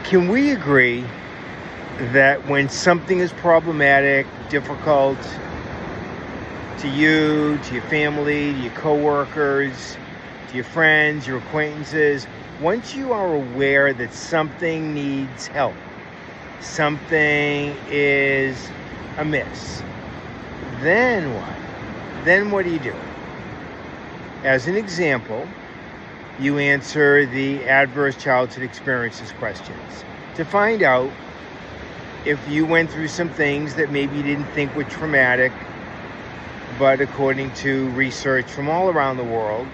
Can we agree that when something is problematic, difficult to you, to your family, to your coworkers, to your friends, your acquaintances, once you are aware that something needs help, something is amiss, then what? Then what do you do? As an example, you answer the adverse childhood experiences questions to find out if you went through some things that maybe you didn't think were traumatic, but according to research from all around the world,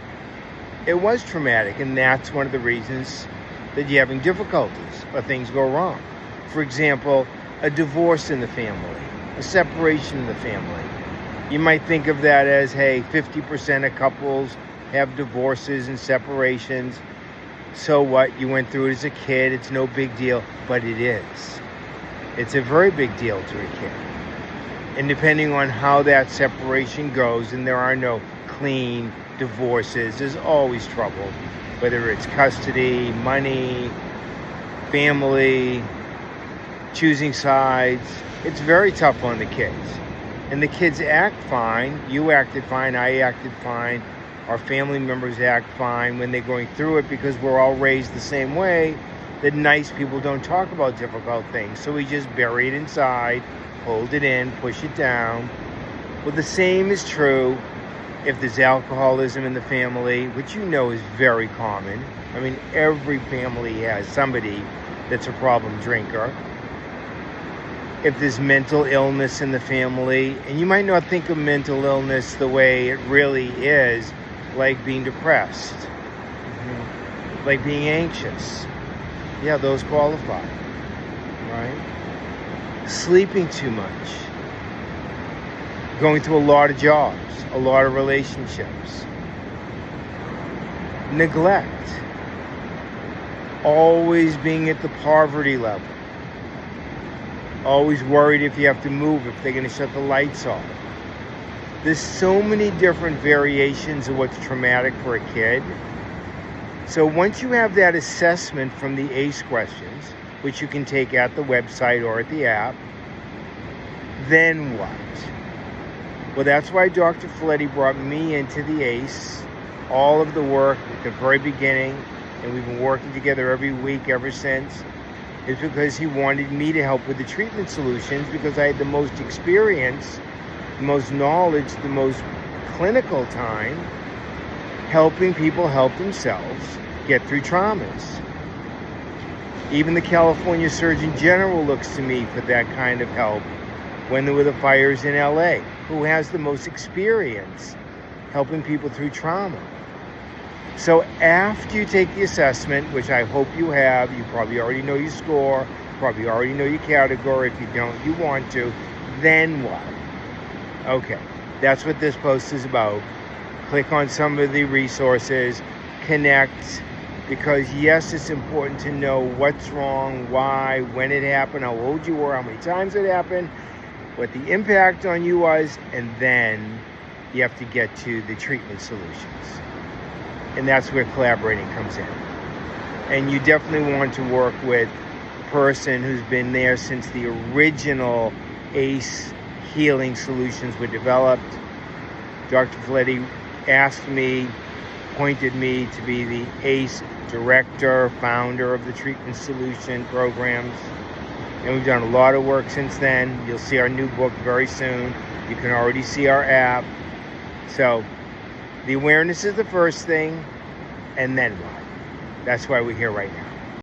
it was traumatic, and that's one of the reasons that you're having difficulties or things go wrong. For example, a divorce in the family, a separation in the family. You might think of that as, hey, 50% of couples have divorces and separations. So what? You went through it as a kid. It's no big deal, but it is. It's a very big deal to a kid. And depending on how that separation goes, and there are no clean divorces, there's always trouble, whether it's custody, money, family, choosing sides. It's very tough on the kids. And the kids act fine. You acted fine. I acted fine. Our family members act fine when they're going through it, because we're all raised the same way, that nice people don't talk about difficult things. So we just bury it inside, hold it in, push it down. Well, the same is true if there's alcoholism in the family, which you know is very common. I mean, every family has somebody that's a problem drinker. If there's mental illness in the family, and you might not think of mental illness the way it really is, like being depressed, like being anxious. Yeah, those qualify, right? Sleeping too much, going through a lot of jobs, a lot of relationships, neglect, always being at the poverty level, always worried if you have to move, if they're going to shut the lights off. There's so many different variations of what's traumatic for a kid. So once you have that assessment from the ACE questions, which you can take at the website or at the app, then what? Well, that's why Dr. Felitti brought me into the ACE, all of the work at the very beginning, and we've been working together every week ever since, is because he wanted me to help with the treatment solutions, because I had the most experience, the most knowledge, the most clinical time helping people help themselves get through traumas. Even the California Surgeon General looks to me for that kind of help when there were the fires in LA, who has the most experience helping people through trauma. So after you take the assessment, which I hope you have, you probably already know your score, probably already know your category. If you don't, you want to, then what? Okay, that's what this post is about. Click on some of the resources, connect, because yes, it's important to know what's wrong, why, when it happened, how old you were, how many times it happened, what the impact on you was, and then you have to get to the treatment solutions. And that's where collaborating comes in. And you definitely want to work with a person who's been there since the original ACE healing solutions were developed. Dr. Felitti asked me, appointed me to be the ACE director, founder of the treatment solution programs. And we've done a lot of work since then. You'll see our new book very soon. You can already see our app. So the awareness is the first thing, and then what? That's why we're here right now.